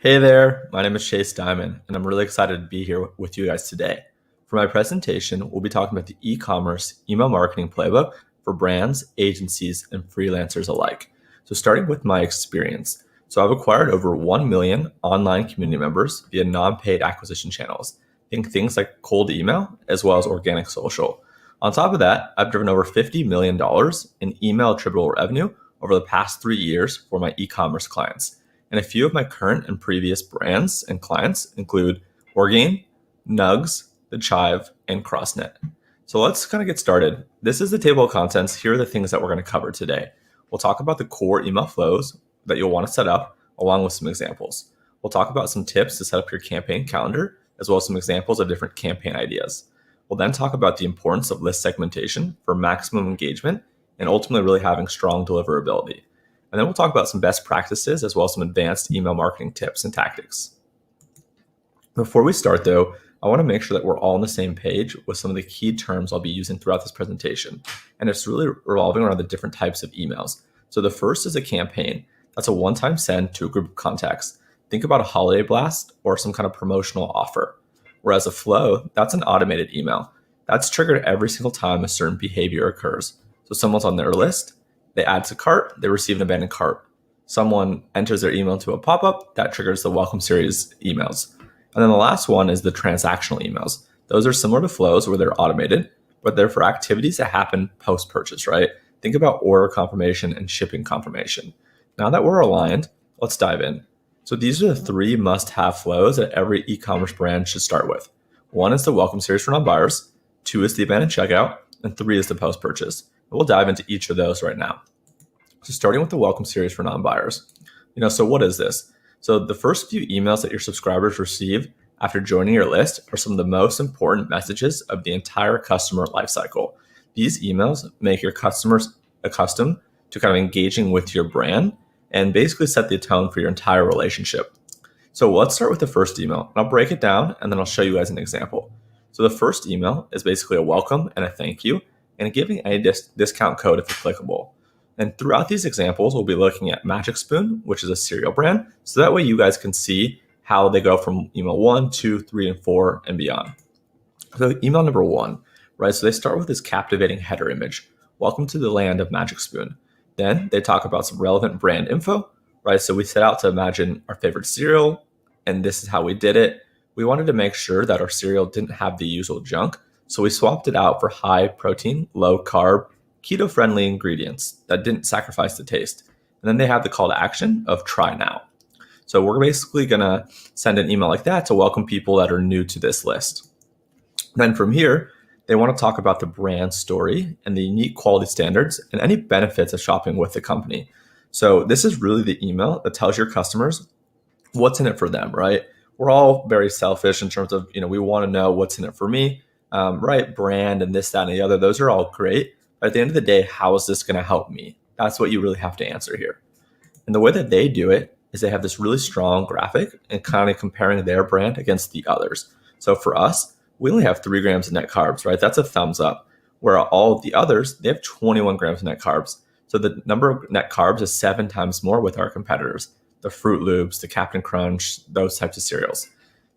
Hey there, my name is Chase Diamond, and I'm really excited to be here with you guys today. For my presentation, we'll be talking about the e-commerce email marketing playbook for brands, agencies, and freelancers alike. So starting with my experience. So I've acquired over 1 million online community members via non-paid acquisition channels. Think things like cold email as well as organic social. On top of that, I've driven over $50 million in email attributable revenue over the past 3 years for my e-commerce clients. And a few of my current and previous brands and clients include Orgain, Nugs, The Chive, and CrossNet. So let's kind of get started. This is the table of contents. Here are the things that we're going to cover today. We'll talk about the core email flows that you'll want to set up, along with some examples. We'll talk about some tips to set up your campaign calendar, as well as some examples of different campaign ideas. We'll then talk about the importance of list segmentation for maximum engagement and ultimately really having strong deliverability. And then we'll talk about some best practices as well as some advanced email marketing tips and tactics. Before we start though, I want to make sure that we're all on the same page with some of the key terms I'll be using throughout this presentation. And it's really revolving around the different types of emails. So the first is a campaign. That's a one-time send to a group of contacts. Think about a holiday blast or some kind of promotional offer. Whereas a flow, that's an automated email. That's triggered every single time a certain behavior occurs. So someone's on their list, they add to cart, they receive an abandoned cart. Someone enters their email into a pop-up, that triggers the welcome series emails. And then the last one is the transactional emails. Those are similar to flows where they're automated, but they're for activities that happen post-purchase, right? Think about order confirmation and shipping confirmation. Now that we're aligned, let's dive in. So these are the 3 must-have flows that every e-commerce brand should start with. 1 is the welcome series for non-buyers, 2 is the abandoned checkout, and 3 is the post-purchase. We'll dive into each of those right now. So starting with the welcome series for non-buyers. So what is this? So the first few emails that your subscribers receive after joining your list are some of the most important messages of the entire customer lifecycle. These emails make your customers accustomed to kind of engaging with your brand and basically set the tone for your entire relationship. So let's start with the first email. I'll break it down and then I'll show you guys an example. So the first email is basically a welcome and a thank you, and giving a discount code if applicable. And throughout these examples, we'll be looking at Magic Spoon, which is a cereal brand. So that way you guys can see how they go from email 1, 2, 3, and 4 and beyond. So email number 1, right? So they start with this captivating header image. Welcome to the land of Magic Spoon. Then they talk about some relevant brand info, right? So we set out to imagine our favorite cereal, and this is how we did it. We wanted to make sure that our cereal didn't have the usual junk. So we swapped it out for high protein, low carb, keto-friendly ingredients that didn't sacrifice the taste. And then they have the call to action of try now. So we're basically gonna send an email like that to welcome people that are new to this list. Then from here, they want to talk about the brand story and the unique quality standards and any benefits of shopping with the company. So this is really the email that tells your customers what's in it for them, right? We're all very selfish in terms of, we want to know what's in it for me. Right, brand and this, that, and the other, those are all great. But at the end of the day, how is this going to help me? That's what you really have to answer here. And the way that they do it is they have this really strong graphic and kind of comparing their brand against the others. So for us, we only have 3 grams of net carbs, right? That's a thumbs up. Where all of the others, they have 21 grams of net carbs. So the number of net carbs is 7 times more with our competitors. The Fruit Loops, the Captain Crunch, those types of cereals.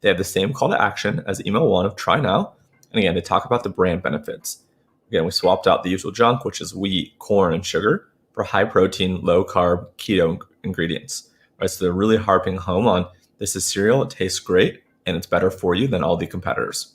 They have the same call to action as email 1 of try now. And again, they talk about the brand benefits. Again, we swapped out the usual junk, which is wheat, corn, and sugar, for high protein, low carb, keto ingredients. Right? So they're really harping home on this is cereal, it tastes great, and it's better for you than all the competitors.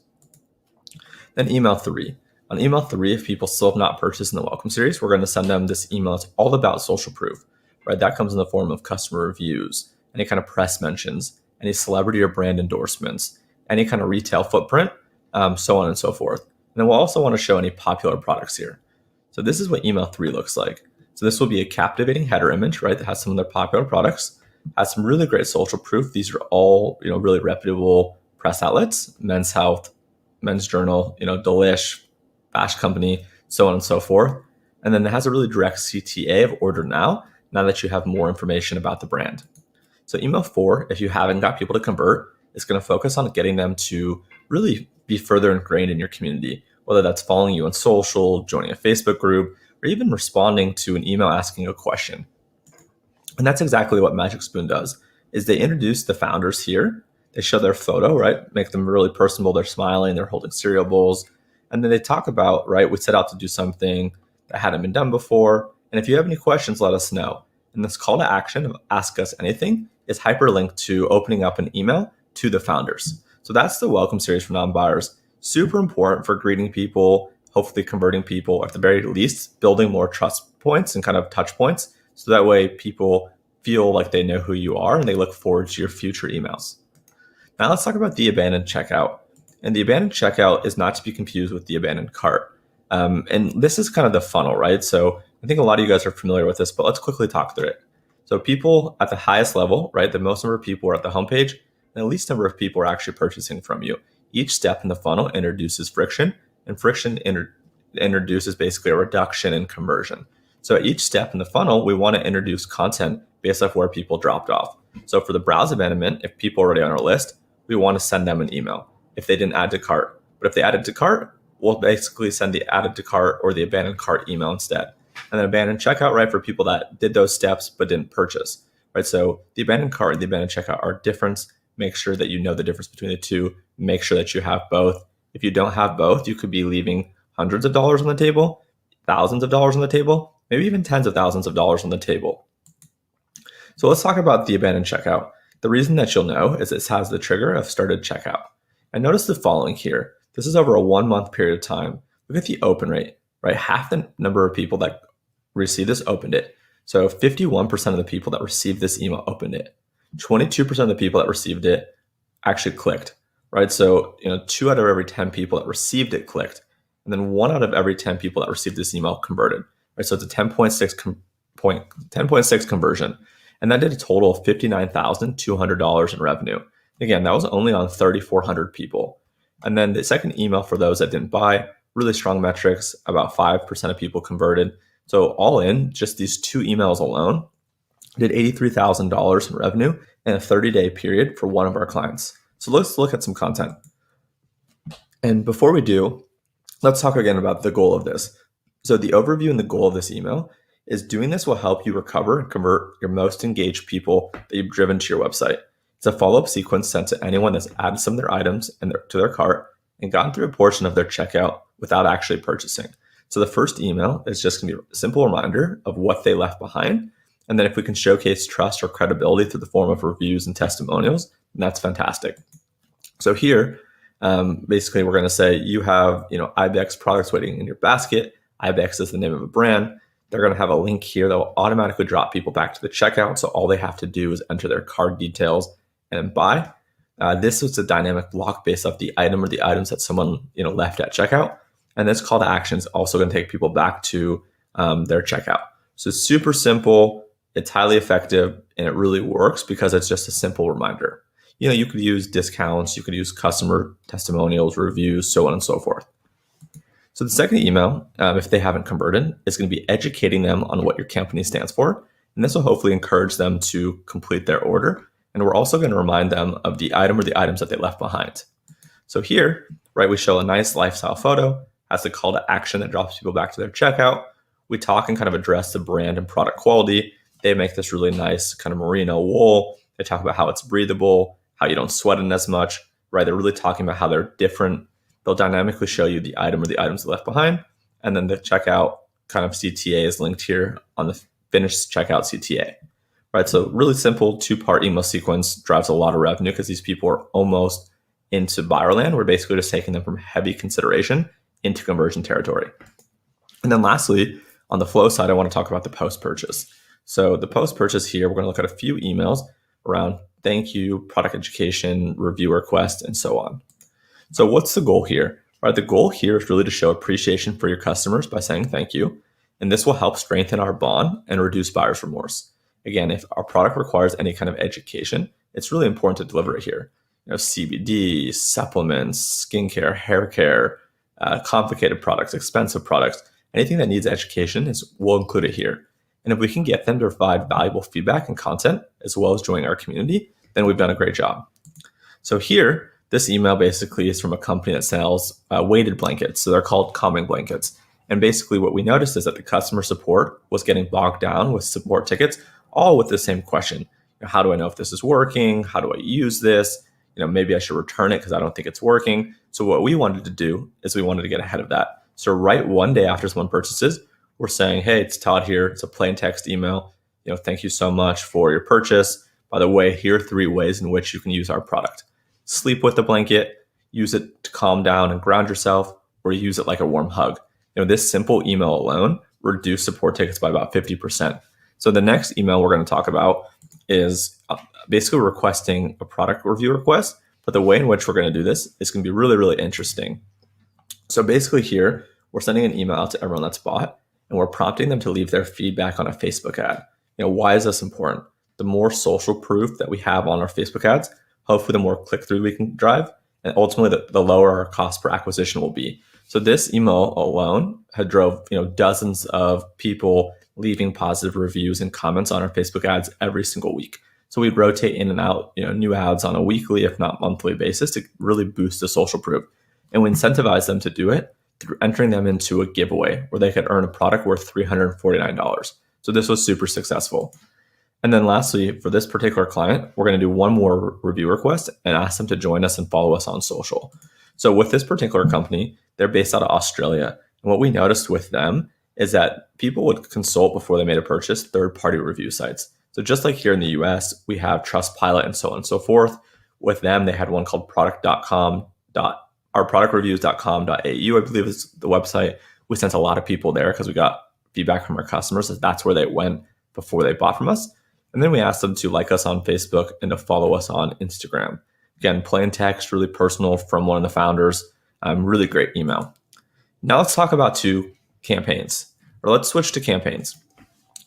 Then email 3. On email 3, if people still have not purchased in the welcome series, we're going to send them this email. It's all about social proof. Right? That comes in the form of customer reviews, any kind of press mentions, any celebrity or brand endorsements, any kind of retail footprint, so on and so forth. And then we'll also want to show any popular products here. So this is what email 3 looks like. So this will be a captivating header image, right, that has some of their popular products, has some really great social proof. These are all, really reputable press outlets, Men's Health, Men's Journal, Delish, Bash Company, so on and so forth. And then it has a really direct CTA of order now that you have more information about the brand. So email 4, if you haven't got people to convert, is going to focus on getting them to really be further ingrained in your community, whether that's following you on social, joining a Facebook group, or even responding to an email asking a question. And that's exactly what Magic Spoon does. is they introduce the founders here. They show their photo, right? Make them really personable. They're smiling, they're holding cereal bowls. And then they talk about, right, we set out to do something that hadn't been done before. And if you have any questions, let us know. And this call to action of ask us anything is hyperlinked to opening up an email to the founders. So that's the welcome series for non-buyers. Super important for greeting people, hopefully converting people, at the very least, building more trust points and kind of touch points. So that way people feel like they know who you are and they look forward to your future emails. Now let's talk about the abandoned checkout. And the abandoned checkout is not to be confused with the abandoned cart. And this is kind of the funnel, right? So I think a lot of you guys are familiar with this, but let's quickly talk through it. So people at the highest level, right? The most number of people are at the homepage, and the least number of people are actually purchasing from you. Each step in the funnel introduces friction, and friction introduces basically a reduction in conversion. So at each step in the funnel, we want to introduce content based off where people dropped off. So for the browse abandonment, if people are already on our list, we want to send them an email if they didn't add to cart. But if they added to cart, we'll basically send the added to cart or the abandoned cart email instead. And then abandoned checkout, right, for people that did those steps but didn't purchase, right? So the abandoned cart and the abandoned checkout are different. Make sure that you know the difference between the two. Make sure that you have both. If you don't have both, you could be leaving hundreds of dollars on the table, thousands of dollars on the table, maybe even tens of thousands of dollars on the table. So let's talk about the abandoned checkout. The reason that you'll know is this has the trigger of started checkout. And notice the following here. This is over a 1 month period of time. Look at the open rate, right? Half the number of people that received this opened it. So 51% of the people that received this email opened it. 22% of the people that received it actually clicked, right? So 2 out of every 10 people that received it clicked. And then 1 out of every 10 people that received this email converted, right? So it's a 10.6 conversion. And that did a total of $59,200 in revenue. Again, that was only on 3,400 people. And then the second email for those that didn't buy, really strong metrics, about 5% of people converted. So all in, just these 2 emails alone did $83,000 in revenue in a 30-day period for one of our clients. So let's look at some content. And before we do, let's talk again about the goal of this. So the overview and the goal of this email is doing this will help you recover and convert your most engaged people that you've driven to your website. It's a follow-up sequence sent to anyone that's added some of their items to their cart and gotten through a portion of their checkout without actually purchasing. So the first email is just going to be a simple reminder of what they left behind. And then if we can showcase trust or credibility through the form of reviews and testimonials, then that's fantastic. So here, basically, we're going to say you have IBEX products waiting in your basket. IBEX is the name of a brand. They're going to have a link here that will automatically drop people back to the checkout. So all they have to do is enter their card details and buy. This is a dynamic block based off the item or the items that someone left at checkout. And this call to action is also going to take people back to their checkout. So it's super simple, it's highly effective, and it really works because it's just a simple reminder. You could use discounts, you could use customer testimonials, reviews, so on and so forth. So the second email, if they haven't converted, is going to be educating them on what your company stands for. And this will hopefully encourage them to complete their order. And we're also going to remind them of the item or the items that they left behind. So here, right, we show a nice lifestyle photo, has the call to action that drops people back to their checkout. We talk and kind of address the brand and product quality. They make this really nice kind of merino wool. They talk about how it's breathable, how you don't sweat in as much, right? They're really talking about how they're different. They'll dynamically show you the item or the items left behind. And then the checkout kind of CTA is linked here on the finished checkout CTA, right? So really simple 2-part email sequence drives a lot of revenue because these people are almost into buyer land. We're basically just taking them from heavy consideration into conversion territory. And then lastly, on the flow side, I want to talk about the post-purchase. So the post-purchase here, we're going to look at a few emails around thank you, product education, review request, and so on. So what's the goal here? Right, the goal here is really to show appreciation for your customers by saying thank you. And this will help strengthen our bond and reduce buyer's remorse. Again, if our product requires any kind of education, it's really important to deliver it here. CBD, supplements, skincare, hair care, complicated products, expensive products, anything that needs education we'll include it here. And if we can get them to provide valuable feedback and content, as well as join our community, then we've done a great job. So here, this email basically is from a company that sells weighted blankets. So they're called calming blankets. And basically what we noticed is that the customer support was getting bogged down with support tickets, all with the same question. how do I know if this is working? How do I use this? Maybe I should return it because I don't think it's working. So what we wanted to do is we wanted to get ahead of that. So right one day after someone purchases, we're saying, hey, it's Todd here. It's a plain text email. Thank you so much for your purchase. By the way, here are 3 ways in which you can use our product. Sleep with the blanket, use it to calm down and ground yourself, or use it like a warm hug. This simple email alone reduced support tickets by about 50%. So the next email we're going to talk about is basically requesting a product review request, but the way in which we're going to do this is going to be really, really interesting. So basically here, we're sending an email out to everyone that's bought, and we're prompting them to leave their feedback on a Facebook ad. Why is this important? The more social proof that we have on our Facebook ads, hopefully the more click-through we can drive, and ultimately the lower our cost per acquisition will be. So this email alone had drove dozens of people leaving positive reviews and comments on our Facebook ads every single week. So we'd rotate in and out new ads on a weekly, if not monthly basis to really boost the social proof. And we incentivize them to do it through entering them into a giveaway where they could earn a product worth $349. So this was super successful. And then lastly, for this particular client, we're going to do one more review request and ask them to join us and follow us on social. So with this particular company, they're based out of Australia. And what we noticed with them is that people would consult before they made a purchase third-party review sites. So just like here in the US, we have Trustpilot and so on and so forth. With them, they had one called productreviews.com.au, I believe is the website. We sent a lot of people there because we got feedback from our customers that that's where they went before they bought from us. And then we asked them to like us on Facebook and to follow us on Instagram. Again, plain text, really personal from one of the founders. Really great email. Now let's talk about 2 campaigns, or let's switch to campaigns.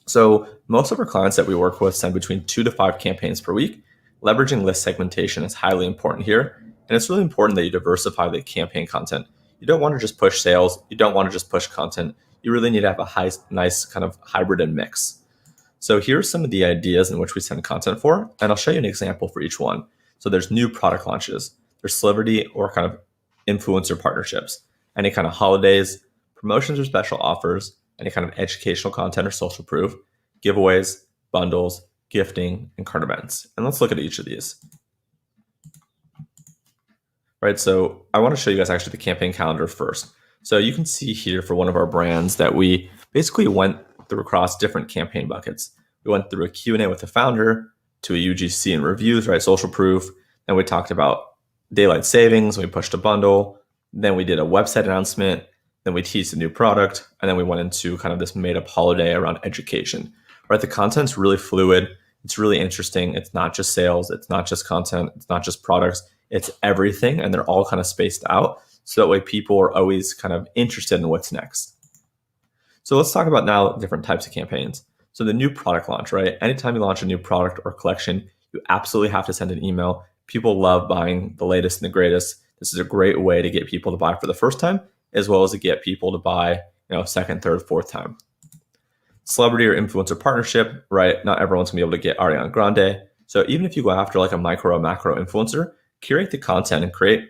So most of our clients that we work with send between 2 to 5 campaigns per week. Leveraging list segmentation is highly important here. And it's really important that you diversify the campaign content. You don't want to just push sales. You don't want to just push content. You really need to have a nice kind of hybrid and mix. So here's some of the ideas in which we send content for, and I'll show you an example for each one. So there's new product launches, there's celebrity or kind of influencer partnerships, any kind of holidays, promotions or special offers, any kind of educational content or social proof, giveaways, bundles, gifting, and card events. And let's look at each of these. Right, so I want to show you guys actually the campaign calendar first. So you can see here for one of our brands that we basically went through across different campaign buckets. We went through a Q&A with the founder, to a UGC and reviews, right? Social proof. Then we talked about daylight savings. We pushed a bundle. Then we did a website announcement. Then we teased a new product. And then we went into kind of this made up holiday around education, right? The content's really fluid. It's really interesting. It's not just sales. It's not just content. It's not just products. It's everything. And they're all kind of spaced out. So that way people are always kind of interested in what's next. So let's talk about now different types of campaigns. So the new product launch, right? Anytime you launch a new product or collection, you absolutely have to send an email. People love buying the latest and the greatest. This is a great way to get people to buy for the first time, as well as to get people to buy, second, third, fourth time. Celebrity or influencer partnership, right? Not everyone's gonna be able to get Ariana Grande. So even if you go after like a micro or macro influencer, curate the content and create,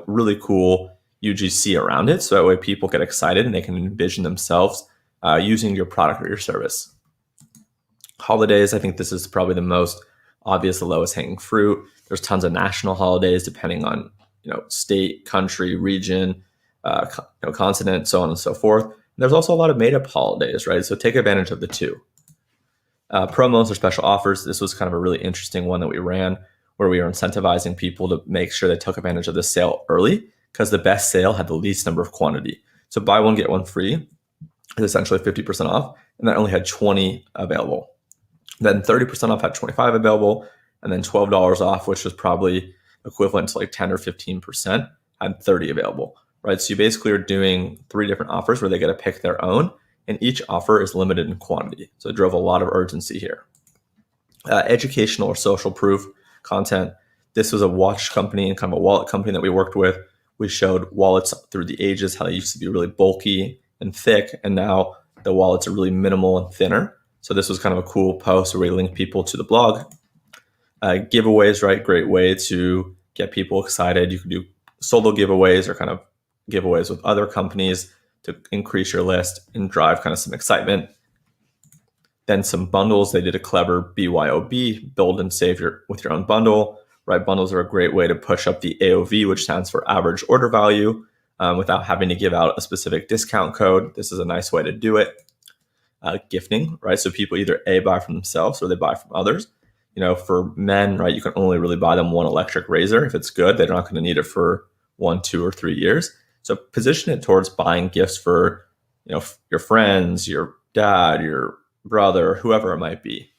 really cool UGC around it. So that way people get excited and they can envision themselves using your product or your service. Holidays, I think this is probably the most obvious, the lowest hanging fruit. There's tons of national holidays depending on, state, country, region, continent, so on and so forth. And there's also a lot of made up holidays, right? So take advantage of the 2. Promos or special offers. This was kind of a really interesting one that we ran where we were incentivizing people to make sure they took advantage of the sale early because the best sale had the least number of quantity. So buy one, get one free is essentially 50% off. And that only had 20 available. Then 30% off had 25 available. And then $12 off, which was probably equivalent to like 10 or 15%, had 30 available, right? So you basically are doing 3 different offers where they get to pick their own. And each offer is limited in quantity. So it drove a lot of urgency here. Educational or social proof content. This was a watch company and kind of a wallet company that we worked with. We showed wallets through the ages, how they used to be really bulky and thick. And now the wallets are really minimal and thinner. So this was kind of a cool post where we linked people to the blog. Giveaways, right? Great way to get people excited. You can do solo giveaways or kind of giveaways with other companies to increase your list and drive kind of some excitement. Then some bundles. They did a clever BYOB, build and save with your own bundle. Right, bundles are a great way to push up the AOV, which stands for average order value, without having to give out a specific discount code. This is a nice way to do it. Gifting, right? So people either buy from themselves or they buy from others. For men, right, you can only really buy them one electric razor. If it's good, they're not going to need it for 1, 2, or 3 years. So position it towards buying gifts for, your friends, your dad, your brother, whoever it might be.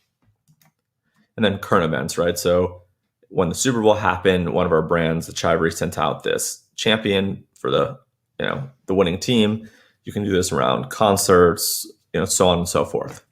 And then current events, right? So when the Super Bowl happened, one of our brands, the Chivery, sent out this champion for the winning team. You can do this around concerts, so on and so forth.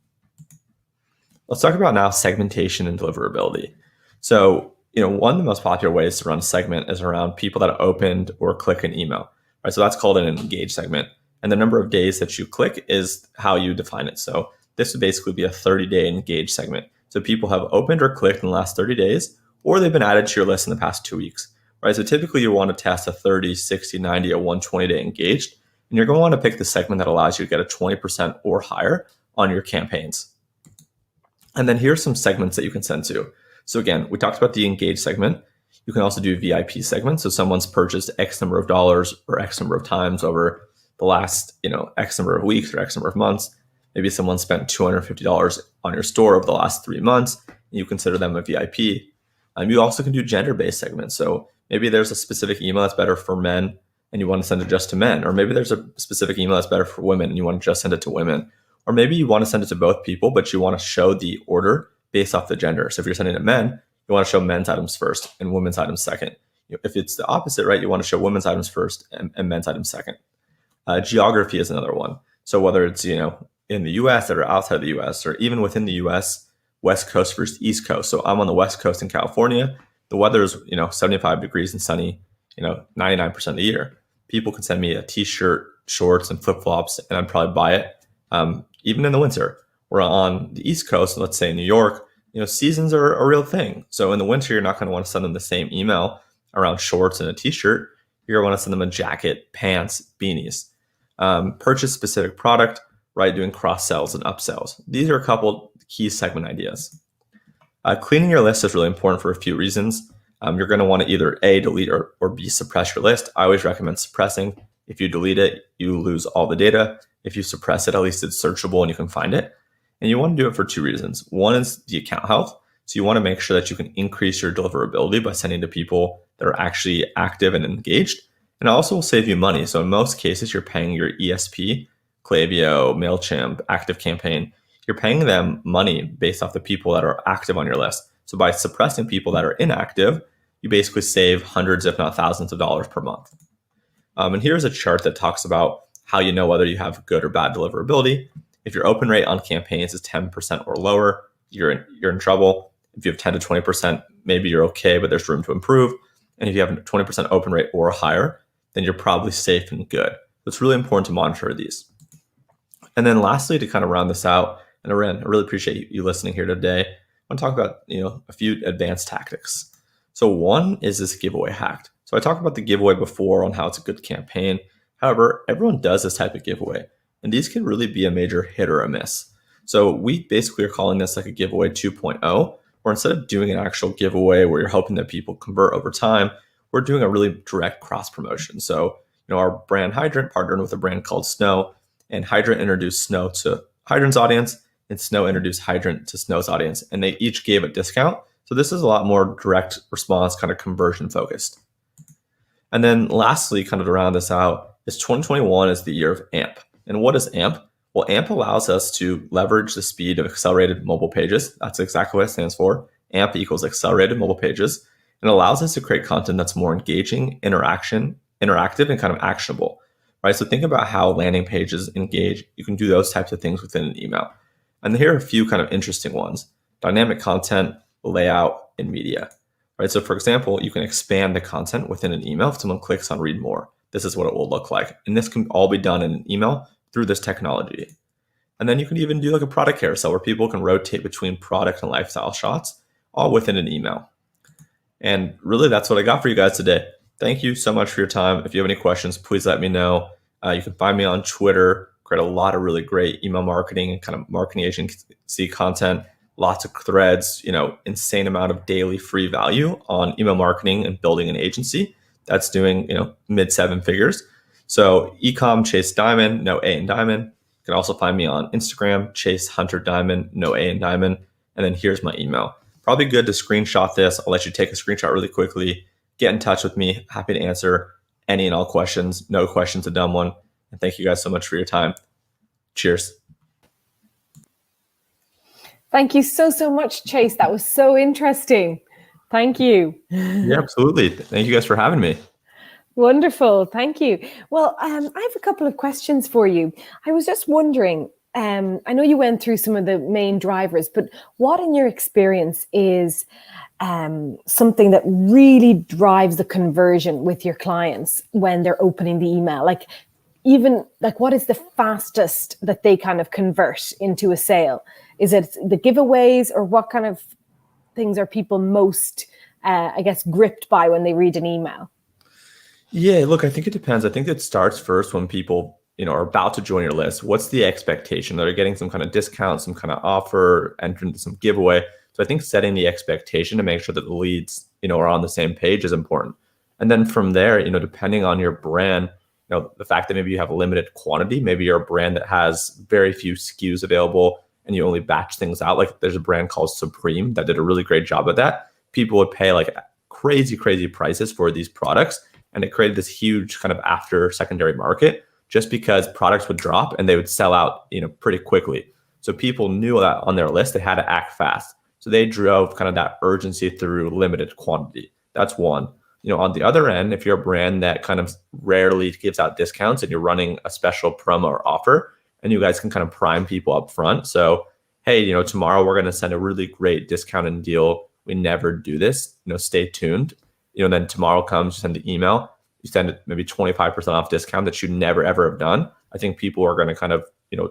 Let's talk about now segmentation and deliverability. So, one of the most popular ways to run a segment is around people that opened or click an email, right? So that's called an engaged segment. And the number of days that you click is how you define it. So this would basically be a 30-day engaged segment. So people have opened or clicked in the last 30 days, or they've been added to your list in the past 2 weeks, right? So typically you want to test a 30, 60, 90, or 120-day engaged. And you're going to want to pick the segment that allows you to get a 20% or higher on your campaigns. And then here's some segments that you can send to. So again, we talked about the engaged segment. You can also do VIP segments. So someone's purchased X number of dollars or X number of times over the last, X number of weeks or X number of months. Maybe someone spent $250 on your store over the last 3 months, and you consider them a VIP. You also can do gender-based segments. So maybe there's a specific email that's better for men, and you want to send it just to men. Or maybe there's a specific email that's better for women and you want to just send it to women. Or maybe you want to send it to both people, but you want to show the order based off the gender. So if you're sending to men, you want to show men's items first and women's items second. If it's the opposite, right, you want to show women's items first and men's items second. Geography is another one. So whether it's, in the US or outside of the US, or even within the US, West Coast versus East Coast. So I'm on the West Coast in California. The weather is, 75 degrees and sunny, 99% of the year. People can send me a t-shirt, shorts, and flip-flops, and I'd probably buy it. Even in the winter. We're on the East Coast, let's say New York, seasons are a real thing. So in the winter, you're not going to want to send them the same email around shorts and a t-shirt. You're going to want to send them a jacket, pants, beanies. Purchase specific product, right? Doing cross-sells and upsells. These are a couple key segment ideas. Cleaning your list is really important for a few reasons. You're going to want to either A, delete or B, suppress your list. I always recommend suppressing. If you delete it, you lose all the data. If you suppress it, at least it's searchable and you can find it. And you want to do it for 2 reasons. One is the account health. So you want to make sure that you can increase your deliverability by sending to people that are actually active and engaged. And it also will save you money. So in most cases, you're paying your ESP, Klaviyo, MailChimp, ActiveCampaign. You're paying them money based off the people that are active on your list. So by suppressing people that are inactive, you basically save hundreds, if not thousands of dollars per month. And here's a chart that talks about how you know whether you have good or bad deliverability. If your open rate on campaigns is 10% or lower, you're in trouble. If you have 10 to 20%, maybe you're okay, but there's room to improve. And if you have a 20% open rate or higher, then you're probably safe and good. So it's really important to monitor these. And then lastly, to kind of round this out, and Aren, I really appreciate you listening here today. I want to talk about a few advanced tactics. So one is this giveaway hack. So I talked about the giveaway before on how it's a good campaign. However, everyone does this type of giveaway, and these can really be a major hit or a miss. So we basically are calling this like a giveaway 2.0, where instead of doing an actual giveaway where you're hoping that people convert over time, we're doing a really direct cross promotion. So, our brand Hydrant partnered with a brand called Snow, and Hydrant introduced Snow to Hydrant's audience, and Snow introduced Hydrant to Snow's audience, and they each gave a discount. So this is a lot more direct response, kind of conversion focused. And then lastly, kind of to round this out, is 2021 is the year of AMP. And what is AMP? Well, AMP allows us to leverage the speed of accelerated mobile pages. That's exactly what it stands for. AMP equals accelerated mobile pages. And allows us to create content that's more engaging, interactive, and kind of actionable, right? So think about how landing pages engage. You can do those types of things within an email. And here are a few kind of interesting ones: dynamic content, layout, and media, right? So for example, you can expand the content within an email if someone clicks on read more. This is what it will look like. And this can all be done in an email through this technology. And then you can even do like a product carousel where people can rotate between product and lifestyle shots, all within an email. And really, that's what I got for you guys today. Thank you so much for your time. If you have any questions, please let me know. You can find me on Twitter, create a lot of really great email marketing and kind of marketing agency content, lots of threads, insane amount of daily free value on email marketing and building an agency that's doing, mid 7 figures. So ecom Chase Diamond, no A in Diamond. You can also find me on Instagram, Chase Hunter Diamond, no A in Diamond. And then here's my email. Probably good to screenshot this. I'll let you take a screenshot really quickly. Get in touch with me. Happy to answer any and all questions. No question's a dumb one. And thank you guys so much for your time. Cheers. Thank you so much, Chase. That was so interesting. Thank you. Yeah, absolutely. Thank you guys for having me. Wonderful. Thank you. Well, I have a couple of questions for you. I was just wondering, I know you went through some of the main drivers, but what in your experience is something that really drives the conversion with your clients when they're opening the email? What is the fastest that they kind of convert into a sale? Is it the giveaways, or what kind of things are people most, gripped by when they read an email? Yeah, look, I think it depends. I think it starts first when people, are about to join your list. What's the expectation? They're getting some kind of discount, some kind of offer, entering some giveaway. So I think setting the expectation to make sure that the leads, are on the same page is important. And then from there, depending on your brand, the fact that maybe you have a limited quantity, maybe you're a brand that has very few SKUs available and you only batch things out. Like there's a brand called Supreme that did a really great job of that. People would pay like crazy prices for these products. And it created this huge kind of after secondary market just because products would drop and they would sell out, pretty quickly. So people knew that on their list, they had to act fast. So they drove kind of that urgency through limited quantity. That's one. On the other end, if you're a brand that kind of rarely gives out discounts and you're running a special promo or offer, and you guys can kind of prime people up front. So, hey, tomorrow we're going to send a really great discounted deal. We never do this, stay tuned. Then tomorrow comes, you send the email, you send it maybe 25% off discount that you never ever have done. I think people are going to kind of,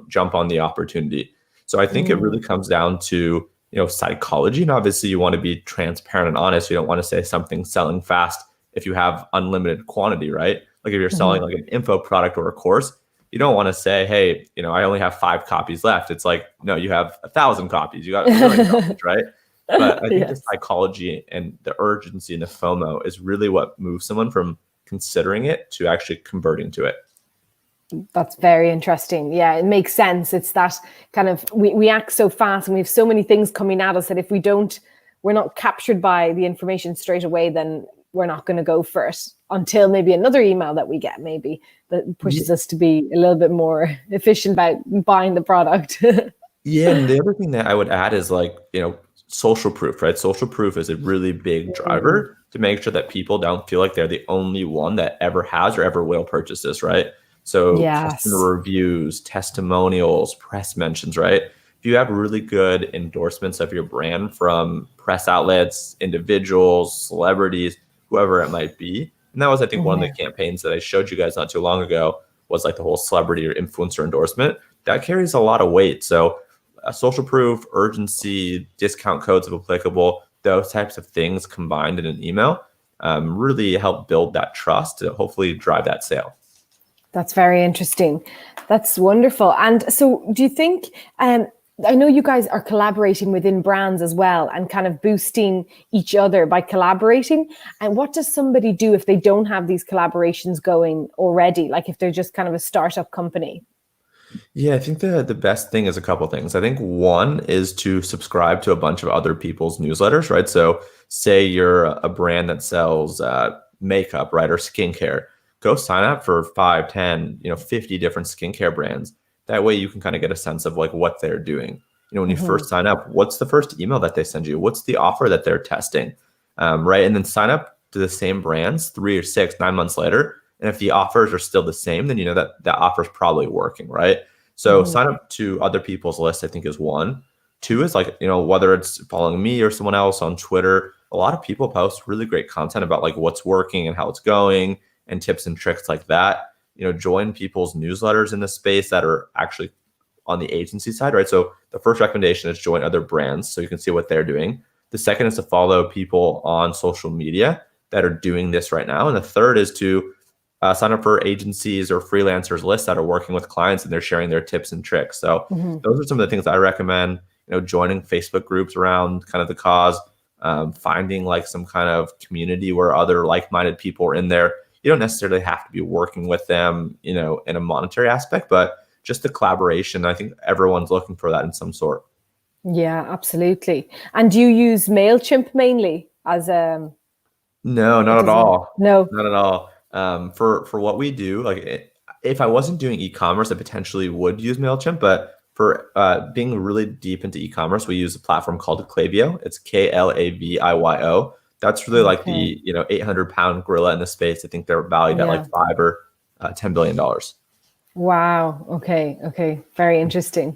jump on the opportunity. So I think it really comes down to, psychology. And obviously you want to be transparent and honest. You don't want to say something selling fast if you have unlimited quantity, right? Like if you're selling like an info product or a course, you don't want to say, hey, I only have 5 copies left. It's like, no, you have 1,000 copies. You got 1,000,000 copies, right? But I think the psychology and the urgency and the FOMO is really what moves someone from considering it to actually converting to it. That's very interesting. Yeah, it makes sense. It's that kind of, we act so fast and we have so many things coming at us that if we're not captured by the information straight away, then we're not going to go for it until maybe another email that we get maybe that pushes us to be a little bit more efficient about buying the product. Yeah, and the other thing that I would add is like, social proof, right? Social proof is a really big driver to make sure that people don't feel like they're the only one that ever has or ever will purchase this, right? So customer reviews, testimonials, press mentions, right? If you have really good endorsements of your brand from press outlets, individuals, celebrities, whoever it might be. And that was, I think, one of the campaigns that I showed you guys not too long ago was like the whole celebrity or influencer endorsement. That carries a lot of weight. So social proof, urgency, discount codes if applicable, those types of things combined in an email really help build that trust to hopefully drive that sale. That's very interesting. That's wonderful. And so do you think, I know you guys are collaborating within brands as well and kind of boosting each other by collaborating. And what does somebody do if they don't have these collaborations going already? Like if they're just kind of a startup company? Yeah, I think the best thing is a couple things. I think one is to subscribe to a bunch of other people's newsletters, right? So say you're a brand that sells makeup, right, or skincare. Go sign up for 5, 10, 50 different skincare brands. That way you can kind of get a sense of like what they're doing. When you first sign up, what's the first email that they send you? What's the offer that they're testing, right? And then sign up to the same brands 3 or 6, 9 months later. And if the offers are still the same, then you know that offer is probably working, right? So sign up to other people's lists, I think, is one. 2 is like, whether it's following me or someone else on Twitter, a lot of people post really great content about like what's working and how it's going and tips and tricks like that. Join people's newsletters in the space that are actually on the agency side, right? So the first recommendation is join other brands so you can see what they're doing. The second is to follow people on social media that are doing this right now. And the third is to sign up for agencies or freelancers lists that are working with clients and they're sharing their tips and tricks. So those are some of the things I recommend. Joining Facebook groups around kind of the cause, finding like some kind of community where other like-minded people are in there. You don't necessarily have to be working with them, in a monetary aspect, but just the collaboration. I think everyone's looking for that in some sort. Yeah, absolutely. And do you use MailChimp mainly as a... No, not at all. No. Not at all. For what we do, if I wasn't doing e-commerce, I potentially would use MailChimp, but for being really deep into e-commerce, we use a platform called Klaviyo. It's Klavio. That's really like the 800-pound gorilla in the space. I think they're valued at like $5 or $10 billion. Wow. Okay. Very interesting.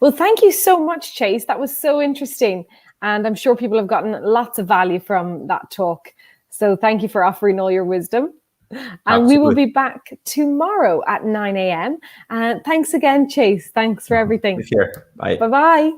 Well, thank you so much, Chase. That was so interesting. And I'm sure people have gotten lots of value from that talk. So thank you for offering all your wisdom. And Absolutely. We will be back tomorrow at 9 a.m. And thanks again, Chase. Thanks for everything. Take care. Bye. Bye-bye.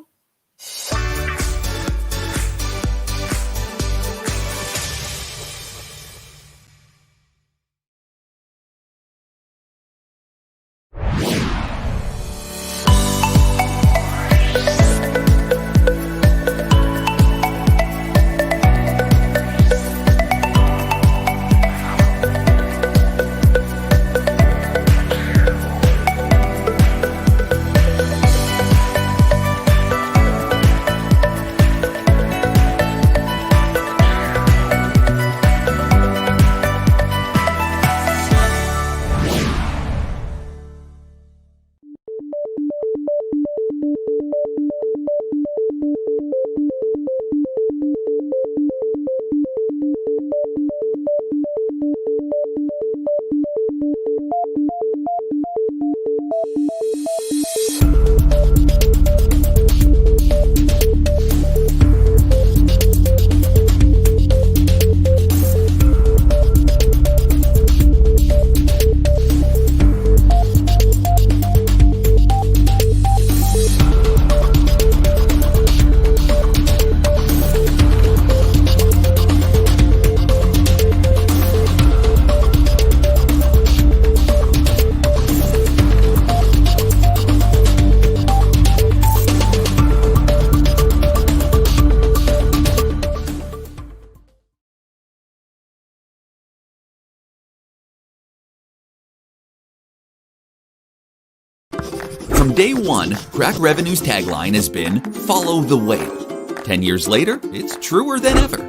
From day one, Crack Revenue's tagline has been, follow the whale. 10 years later, it's truer than ever.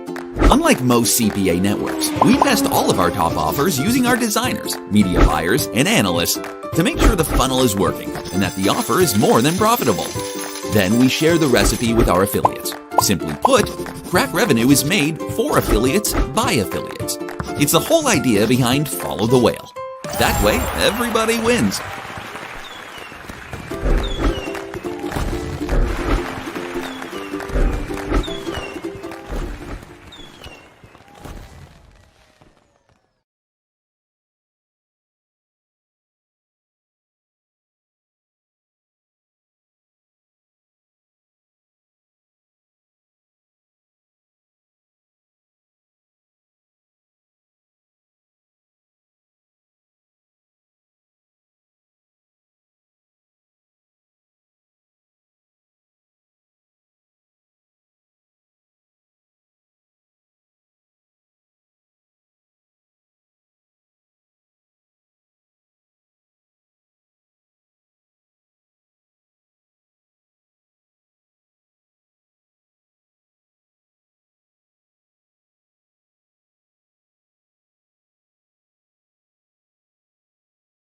Unlike most CPA networks, we test all of our top offers using our designers, media buyers, and analysts to make sure the funnel is working and that the offer is more than profitable. Then we share the recipe with our affiliates. Simply put, Crack Revenue is made for affiliates by affiliates. It's the whole idea behind Follow the Whale. That way, everybody wins.